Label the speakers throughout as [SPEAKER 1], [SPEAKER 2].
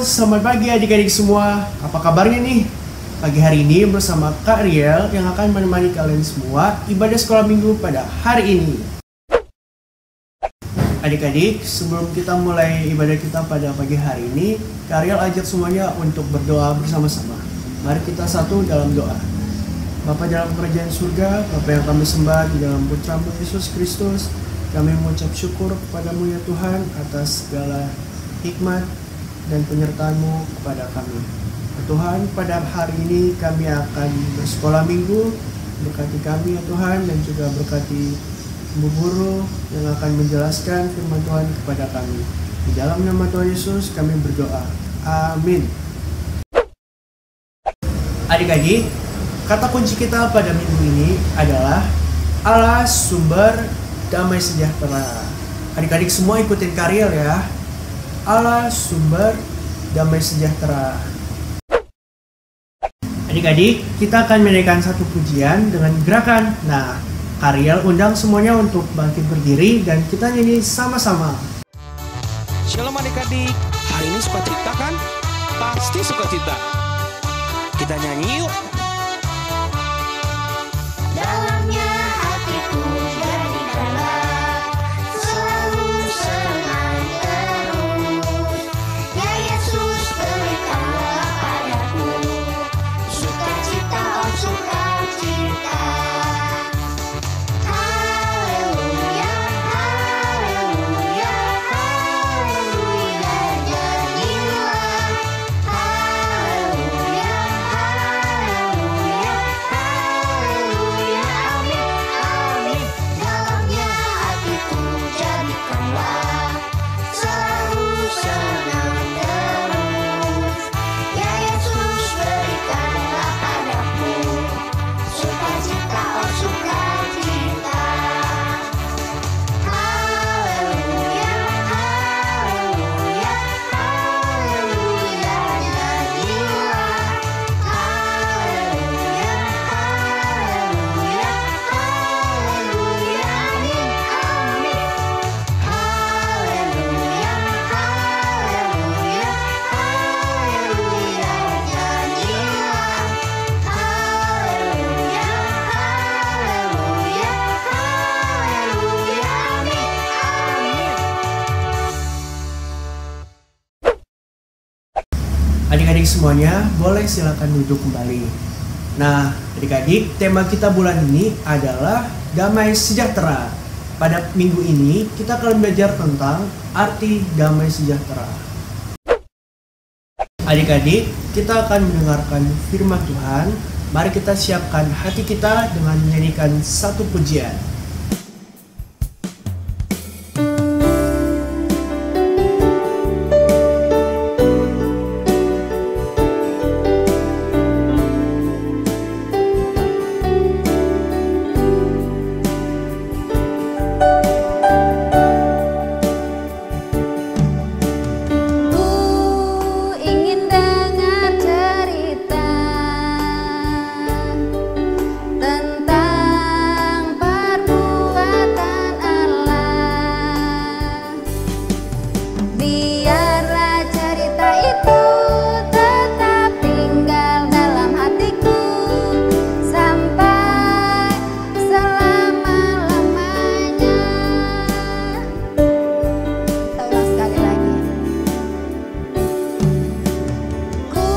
[SPEAKER 1] selamat pagi adik-adik semua. Apa kabarnya nih? Pagi hari ini bersama Kak Riel yang akan menemani kalian semua ibadah sekolah minggu pada hari ini. Adik-adik, sebelum kita mulai ibadah kita pada pagi hari ini, Kak Riel ajak semuanya untuk berdoa bersama-sama. Mari kita satu dalam doa. Bapa dalam kerajaan surga, Bapa yang kami sembah di dalam putra-Mu Yesus Kristus, kami mengucap syukur kepadamu ya Tuhan atas segala hikmat dan penyertaan-Mu kepada kami. Ya Tuhan, pada hari ini kami akan bersekolah minggu. Berkati kami ya Tuhan, dan juga berkati ibu guru yang akan menjelaskan firman Tuhan kepada kami. Di dalam nama Tuhan Yesus kami berdoa. Amin. Adik-adik, kata kunci kita pada minggu ini adalah Allah sumber damai sejahtera. Adik-adik semua ikutin Kariel ya. Allah sumber damai sejahtera. Adik-adik, kita akan menyanyikan satu pujian dengan gerakan. Nah, Kariel undang semuanya untuk bangkit berdiri dan kita nyanyi sama-sama.
[SPEAKER 2] Shalom adik-adik, hari ini suka cerita kan? Pasti suka cerita. Kita nyanyi yuk.
[SPEAKER 3] Dalamnya hatiku jadikanlah selalu senang terus. Ya Yesus berikanlah padaku sukacita, oh sukacita. Haleluya, haleluya, haleluya, nyanyilah. Haleluya, haleluya, haleluya, amin, amin. Dalamnya hatiku jadikanlah selalu senang terus. Ya Yesus berikanlah padaku sukacita, oh sukacita. Haleluya, haleluya, haleluya, nyanyilah. Haleluya, haleluya, haleluya, amin, amin. Haleluya, haleluya, haleluya, nyanyilah. Haleluya, haleluya, haleluya, amin, amin.
[SPEAKER 1] Adik-adik semuanya, boleh silakan duduk kembali. Nah, adik-adik, tema kita bulan ini adalah damai sejahtera. Pada minggu ini, kita akan belajar tentang arti damai sejahtera. Adik-adik, kita akan mendengarkan firman Tuhan. Mari kita siapkan hati kita dengan menyanyikan satu pujian.
[SPEAKER 3] Ku ingin dengar cerita tentang perbuatan Allah. Biarlah cerita itu tetap tinggal dalam hatiku sampai selama-lamanya. Kita ulang sekali lagi. Ku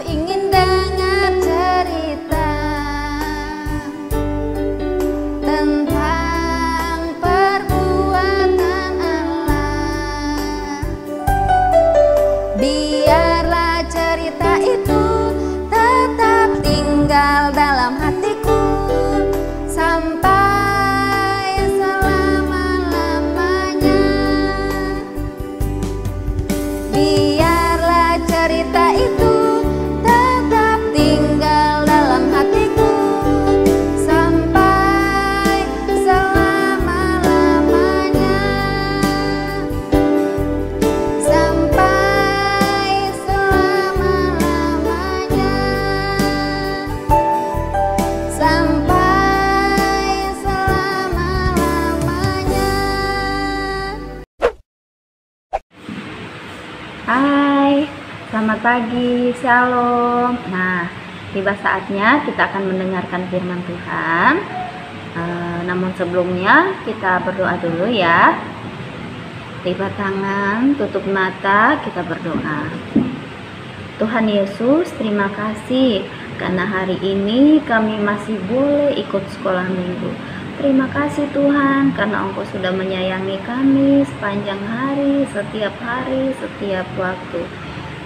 [SPEAKER 3] ingin dengar cerita tentang perbuatan Allah. Biarlah cerita itu tetap tinggal dalam hatiku sampai selama-lamanya. Biarlah cerita itu tetap tinggal dalam hatiku sampai selama-lamanya. Sampai selama-lamanya.
[SPEAKER 4] Selamat pagi, Shalom. Nah, tiba saatnya kita akan mendengarkan firman Tuhan. Namun sebelumnya kita berdoa dulu ya. Lipat tangan, tutup mata, kita berdoa. Tuhan Yesus, terima kasih karena hari ini kami masih boleh ikut sekolah minggu. Terima kasih Tuhan karena Engkau sudah menyayangi kami sepanjang hari, setiap waktu.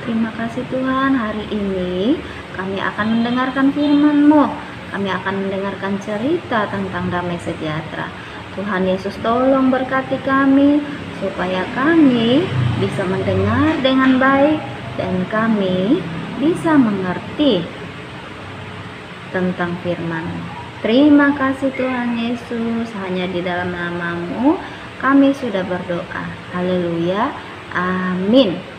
[SPEAKER 4] Terima kasih Tuhan, hari ini kami akan mendengarkan firman-Mu. Kami akan mendengarkan cerita tentang damai sejahtera. Tuhan Yesus tolong berkati kami supaya kami bisa mendengar dengan baik dan kami bisa mengerti tentang firman. Terima kasih Tuhan Yesus, hanya di dalam nama-Mu kami sudah berdoa. Haleluya, amin.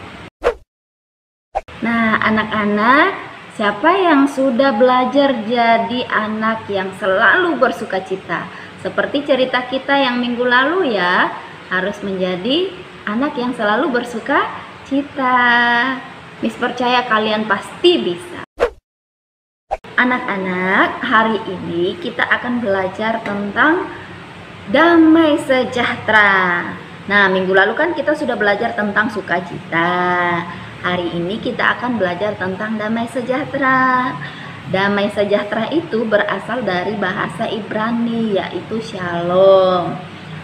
[SPEAKER 4] Nah, anak-anak, siapa yang sudah belajar jadi anak yang selalu bersukacita? Seperti cerita kita yang minggu lalu ya, harus menjadi anak yang selalu bersukacita. Miss percaya kalian pasti bisa. Anak-anak, hari ini kita akan belajar tentang damai sejahtera. Nah, minggu lalu kan kita sudah belajar tentang sukacita. Hari ini kita akan belajar tentang damai sejahtera. Damai sejahtera itu berasal dari bahasa Ibrani, yaitu shalom.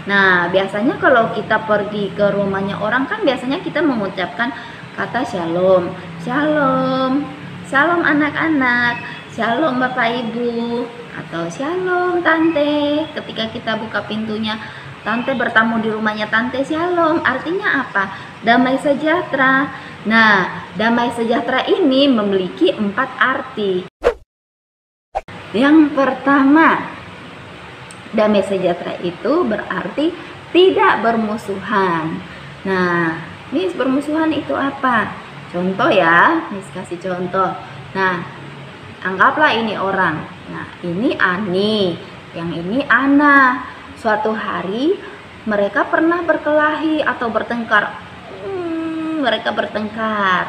[SPEAKER 4] Nah, biasanya kalau kita pergi ke rumahnya orang kan biasanya kita mengucapkan kata shalom. Shalom, shalom anak-anak, shalom Bapak Ibu, atau shalom Tante. Ketika kita buka pintunya, Tante bertamu di rumahnya Tante, shalom. Artinya apa? Damai sejahtera. Nah, damai sejahtera ini memiliki 4 arti. Yang pertama, damai sejahtera itu berarti tidak bermusuhan. Nah, Miss, bermusuhan itu apa? Contoh ya, Miss kasih contoh. Nah, anggaplah ini orang. Nah, ini Ani, yang ini Ana. Suatu hari mereka pernah berkelahi atau bertengkar. Mereka bertengkar.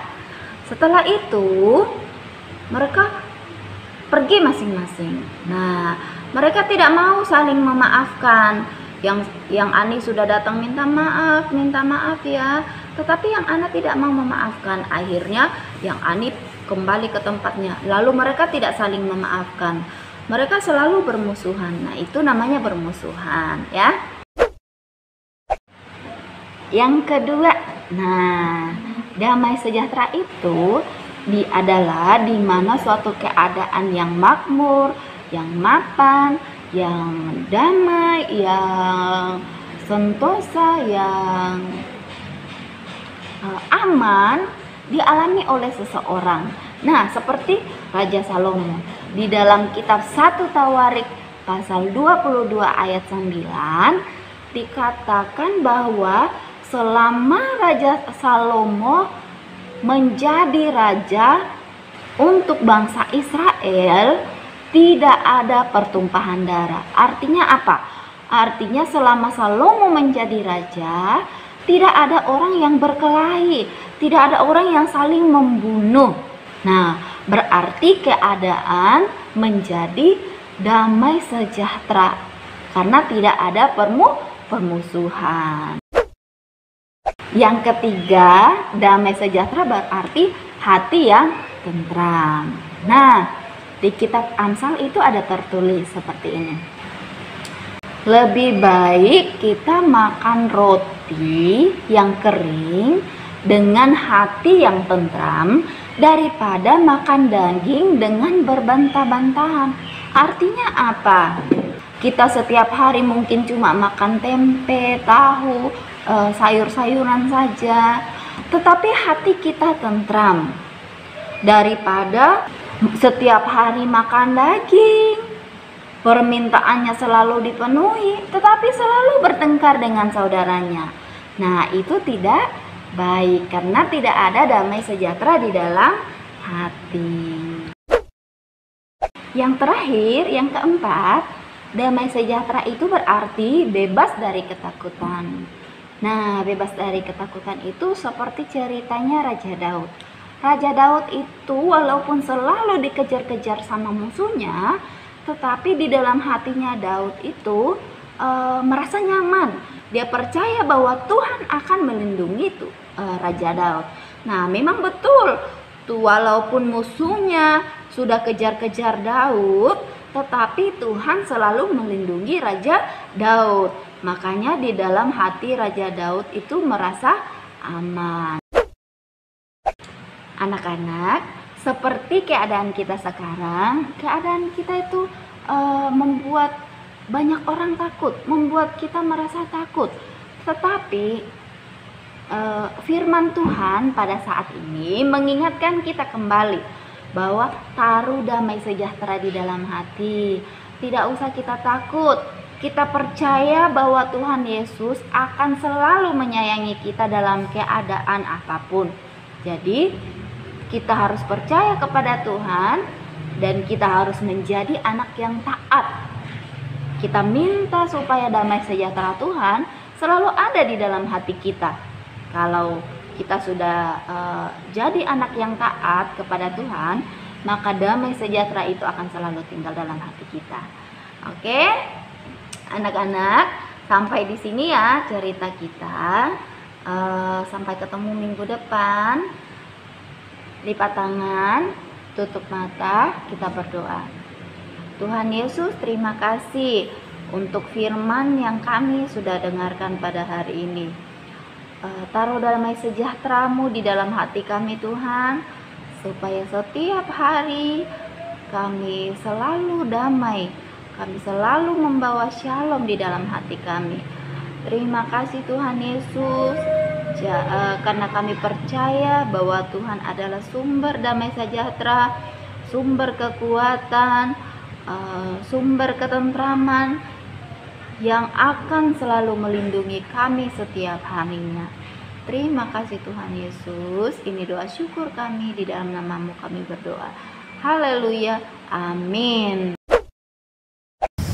[SPEAKER 4] Setelah itu mereka pergi masing-masing. Nah, mereka tidak mau saling memaafkan. Yang Ani sudah datang minta maaf ya. Tetapi yang Ana tidak mau memaafkan. Akhirnya yang Ani kembali ke tempatnya. Lalu mereka tidak saling memaafkan. Mereka selalu bermusuhan. Nah, itu namanya bermusuhan ya. Yang kedua, nah, damai sejahtera itu adalah di mana suatu keadaan yang makmur, yang mapan, yang damai, yang sentosa, yang aman dialami oleh seseorang. Nah, seperti Raja Salomo di dalam kitab 1 Tawarik pasal 22 ayat 9 dikatakan bahwa selama Raja Salomo menjadi raja untuk bangsa Israel, tidak ada pertumpahan darah. Artinya apa? Artinya selama Salomo menjadi raja, tidak ada orang yang berkelahi, tidak ada orang yang saling membunuh. Nah, berarti keadaan menjadi damai sejahtera karena tidak ada permusuhan. Yang ketiga, damai sejahtera berarti hati yang tentram. Nah, di kitab Amsal itu ada tertulis seperti ini. Lebih baik kita makan roti yang kering dengan hati yang tentram daripada makan daging dengan berbantah-bantahan. Artinya apa? Kita setiap hari mungkin cuma makan tempe, tahu, sayur-sayuran saja, tetapi hati kita tentram daripada setiap hari makan daging, permintaannya selalu dipenuhi, tetapi selalu bertengkar dengan saudaranya. Nah, itu tidak baik karena tidak ada damai sejahtera di dalam hati. Yang terakhir, yang keempat, damai sejahtera itu berarti bebas dari ketakutan. Nah, bebas dari ketakutan itu seperti ceritanya Raja Daud. Raja Daud itu walaupun selalu dikejar-kejar sama musuhnya, tetapi di dalam hatinya Daud itu merasa nyaman. Dia percaya bahwa Tuhan akan melindungi Raja Daud. Nah, memang betul tuh, walaupun musuhnya sudah kejar-kejar Daud, tetapi Tuhan selalu melindungi Raja Daud. Makanya di dalam hati Raja Daud itu merasa aman. Anak-anak, seperti keadaan kita sekarang, keadaan kita itu membuat banyak orang takut, membuat kita merasa takut. Tetapi firman Tuhan pada saat ini mengingatkan kita kembali bahwa taruh damai sejahtera di dalam hati. Tidak usah kita takut. Kita percaya bahwa Tuhan Yesus akan selalu menyayangi kita dalam keadaan apapun. Jadi kita harus percaya kepada Tuhan dan kita harus menjadi anak yang taat. Kita minta supaya damai sejahtera Tuhan selalu ada di dalam hati kita. Kalau kita sudah jadi anak yang taat kepada Tuhan, maka damai sejahtera itu akan selalu tinggal dalam hati kita. Oke, anak-anak, sampai di sini ya cerita kita. Sampai ketemu minggu depan. Lipat tangan, tutup mata, kita berdoa. Tuhan Yesus, terima kasih untuk firman yang kami sudah dengarkan pada hari ini. Taruh damai sejahtera-Mu di dalam hati kami Tuhan, supaya setiap hari kami selalu damai, kami selalu membawa shalom di dalam hati kami. Terima kasih Tuhan Yesus, karena kami percaya bahwa Tuhan adalah sumber damai sejahtera, sumber kekuatan, sumber ketentraman yang akan selalu melindungi kami setiap harinya. Terima kasih Tuhan Yesus. Ini doa syukur kami, di dalam nama-Mu kami berdoa. Haleluya, amin.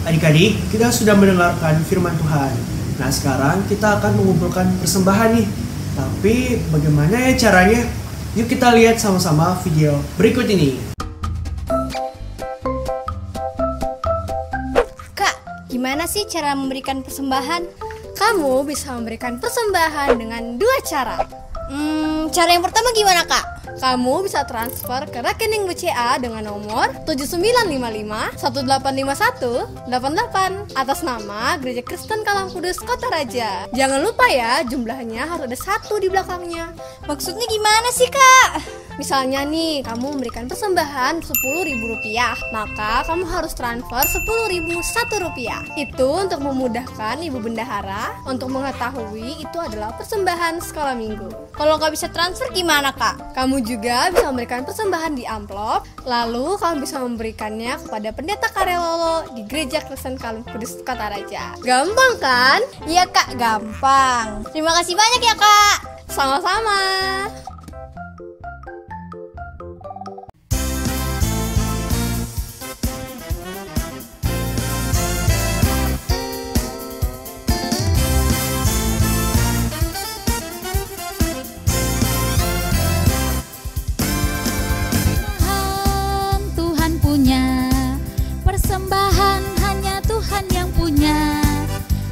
[SPEAKER 1] Adik-adik, kita sudah mendengarkan firman Tuhan. Nah, sekarang kita akan mengumpulkan persembahan nih. Tapi bagaimana ya caranya? Yuk kita lihat sama-sama video berikut ini.
[SPEAKER 5] Kak, gimana sih cara memberikan persembahan? Kamu bisa memberikan persembahan dengan dua cara. Cara yang pertama gimana, Kak? Kamu bisa transfer ke rekening BCA dengan nomor 7955-185188 atas nama Gereja Kristen Kalam Kudus Kota Raja. Jangan lupa ya, jumlahnya harus ada 1 di belakangnya. Maksudnya gimana sih, Kak? Misalnya nih, kamu memberikan persembahan Rp10.000, maka kamu harus transfer Rp10.001. Itu untuk memudahkan Ibu Bendahara untuk mengetahui itu adalah persembahan sekolah minggu. Kalau nggak bisa transfer gimana, Kak? Kamu juga bisa memberikan persembahan di amplop, lalu kamu bisa memberikannya kepada Pendeta Karelolo di Gereja Kristen Kalam Kudus Kota Raja. Gampang kan? Iya, Kak, gampang. Terima kasih banyak ya, Kak. Sama-sama.
[SPEAKER 6] Persembahan hanya Tuhan yang punya.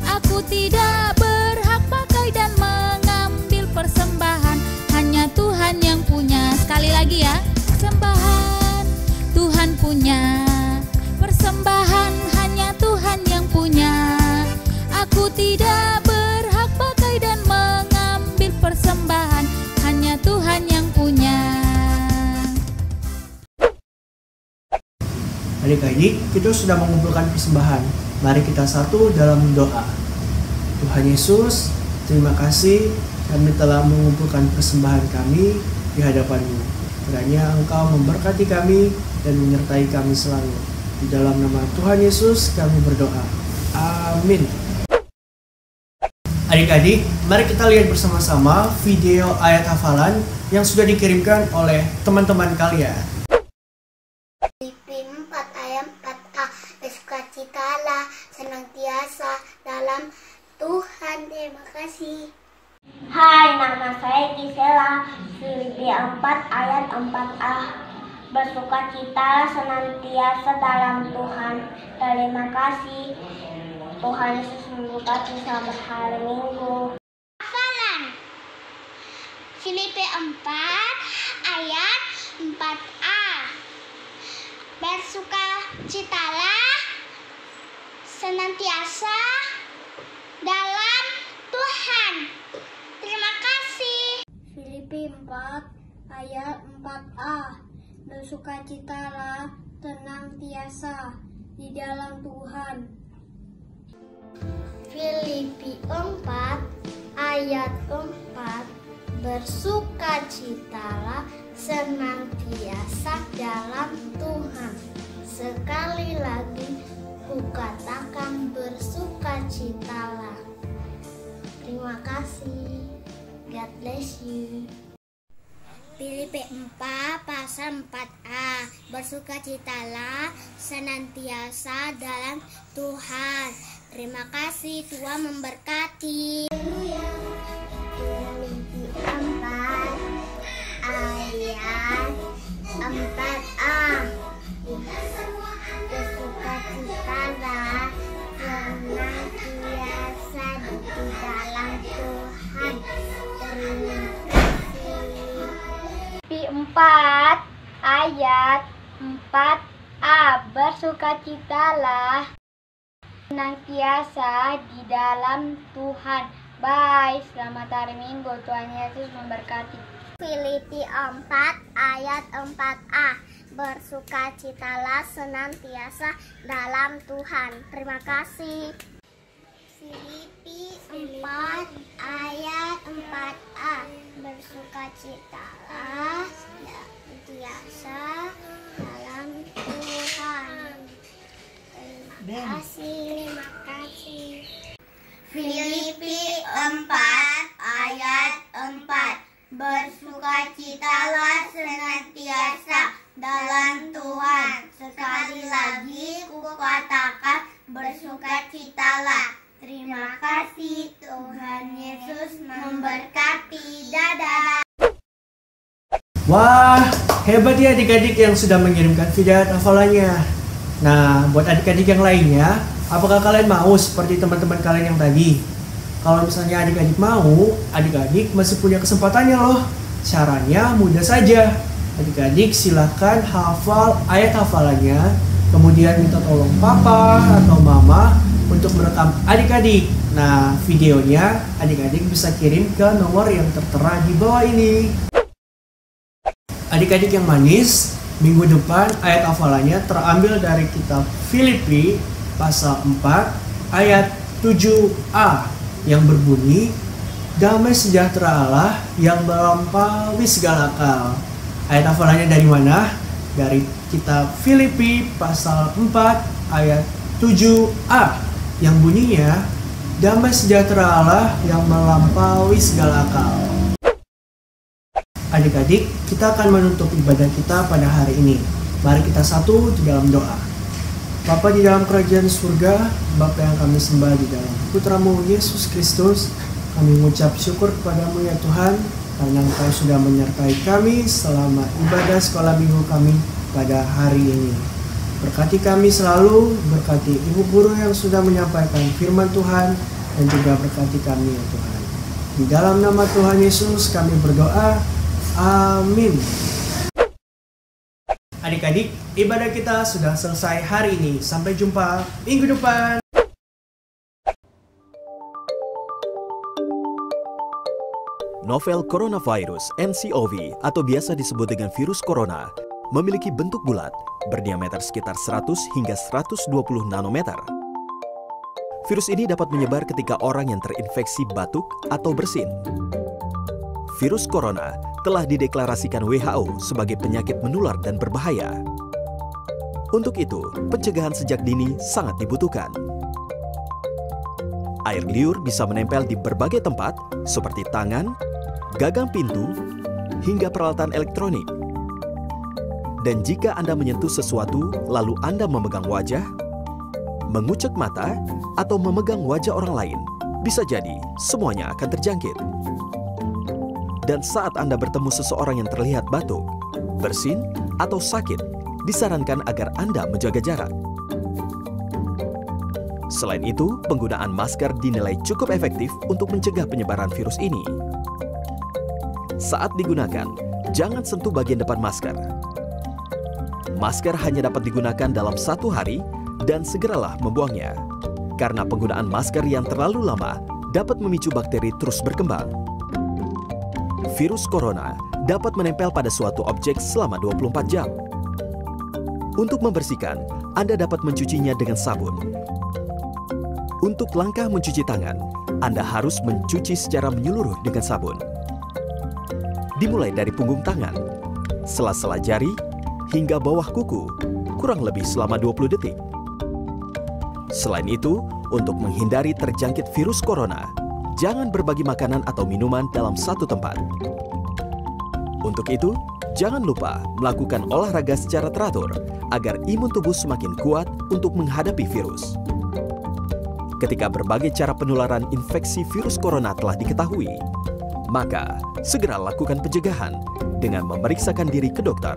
[SPEAKER 6] Aku tidak berhak pakai dan mengambil persembahan, hanya Tuhan yang punya. Sekali lagi ya, persembahan Tuhan punya. Persembahan hanya Tuhan yang punya. Aku tidak berhak pakai dan mengambil persembahan, hanya Tuhan yang punya.
[SPEAKER 1] Adik-adik, kita sudah mengumpulkan persembahan. Mari kita satu dalam doa. Tuhan Yesus, terima kasih kami telah mengumpulkan persembahan kami di hadapan-Mu. Kiranya Engkau memberkati kami dan menyertai kami selalu. Di dalam nama Tuhan Yesus kami berdoa. Amin. Adik-adik, mari kita lihat bersama-sama video ayat hafalan yang sudah dikirimkan oleh teman-teman kalian.
[SPEAKER 7] Bersukacitalah senantiasa dalam Tuhan. Terima kasih. Hai, nama saya Gisela. Filipi 4 ayat 4a. Bersukacitalah senantiasa dalam Tuhan. Terima kasih. Tuhan Yesus memberkati, selamat hari Minggu.
[SPEAKER 8] Hafalan Filipi 4 ayat 4a. Bersukacitalah senantiasa dalam Tuhan. Terima kasih.
[SPEAKER 7] Filipi 4 ayat 4a. Bersukacitalah senantiasa di dalam Tuhan.
[SPEAKER 8] Filipi 4 ayat 4. Bersukacitalah senantiasa dalam Tuhan. Sekali lagi kukatakan bersukacitalah. Terima kasih. God bless you. Filipi 4 pasal 4a. Bersukacitalah senantiasa dalam Tuhan. Terima kasih, Tuhan memberkati. Filipi 4 ayat 4a. Bersukacitalah senantiasa di dalam Tuhan. Terima kasih. Filipi 4 ayat 4a. Bersukacitalah senantiasa di dalam Tuhan. Bye, selamat hari Minggu. Tuhan Yesus memberkati. Filipi 4 ayat 4a. Bersukacitalah senantiasa dalam Tuhan. Terima kasih. Filipi 4 ayat 4a. Bersukacitalah senantiasa dalam Tuhan. Terima kasih. Filipi 4 ayat 4. Bersukacitalah senantiasa dalam Tuhan. Sekali lagi kukatakan bersukacitalah. Terima kasih, Tuhan Yesus memberkati. Dadah.
[SPEAKER 1] Wah, hebat ya adik-adik yang sudah mengirimkan video hafalannya. Nah, buat adik-adik yang lainnya, apakah kalian mau seperti teman-teman kalian yang tadi? Kalau misalnya adik-adik mau, adik-adik masih punya kesempatannya loh. Caranya mudah saja. Adik-adik silakan hafal ayat hafalannya, kemudian minta tolong papa atau mama untuk merekam adik-adik. Nah, videonya adik-adik bisa kirim ke nomor yang tertera di bawah ini. Adik-adik yang manis, minggu depan ayat hafalannya terambil dari kitab Filipi pasal 4 ayat 7a yang berbunyi, damai sejahtera Allah yang melampaui segala akal. Ayat hafalannya dari mana? Dari kitab Filipi pasal 4 ayat 7a yang bunyinya, damai sejahtera Allah yang melampaui segala akal. Adik-adik, kita akan menutup ibadah kita pada hari ini. Mari kita satu di dalam doa. Bapa di dalam kerajaan surga, Bapa yang kami sembah di dalam Putramu Yesus Kristus, kami mengucap syukur kepadamu ya Tuhan, karena Engkau sudah menyertai kami selama ibadah sekolah minggu kami pada hari ini. Berkati kami selalu, berkati ibu guru yang sudah menyampaikan firman Tuhan, dan juga berkati kami ya Tuhan. Di dalam nama Tuhan Yesus kami berdoa, amin. Adik-adik, ibadah kita sudah selesai hari ini. Sampai jumpa minggu depan.
[SPEAKER 9] Novel coronavirus (nCoV) atau biasa disebut dengan virus corona memiliki bentuk bulat, berdiameter sekitar 100 hingga 120 nanometer. Virus ini dapat menyebar ketika orang yang terinfeksi batuk atau bersin. Virus corona telah dideklarasikan WHO sebagai penyakit menular dan berbahaya. Untuk itu, pencegahan sejak dini sangat dibutuhkan. Air liur bisa menempel di berbagai tempat seperti tangan, gagang pintu, hingga peralatan elektronik. Dan jika Anda menyentuh sesuatu lalu Anda memegang wajah, mengucek mata, atau memegang wajah orang lain, bisa jadi semuanya akan terjangkit. Dan saat Anda bertemu seseorang yang terlihat batuk, bersin, atau sakit, disarankan agar Anda menjaga jarak. Selain itu, penggunaan masker dinilai cukup efektif untuk mencegah penyebaran virus ini. Saat digunakan, jangan sentuh bagian depan masker. Masker hanya dapat digunakan dalam 1 hari dan segeralah membuangnya. Karena penggunaan masker yang terlalu lama dapat memicu bakteri terus berkembang. Virus corona dapat menempel pada suatu objek selama 24 jam. Untuk membersihkan, Anda dapat mencucinya dengan sabun. Untuk langkah mencuci tangan, Anda harus mencuci secara menyeluruh dengan sabun. Dimulai dari punggung tangan, sela-sela jari, hingga bawah kuku, kurang lebih selama 20 detik. Selain itu, untuk menghindari terjangkit virus corona, jangan berbagi makanan atau minuman dalam satu tempat. Untuk itu, jangan lupa melakukan olahraga secara teratur agar imun tubuh semakin kuat untuk menghadapi virus. Ketika berbagai cara penularan infeksi virus corona telah diketahui, maka segera lakukan pencegahan dengan memeriksakan diri ke dokter.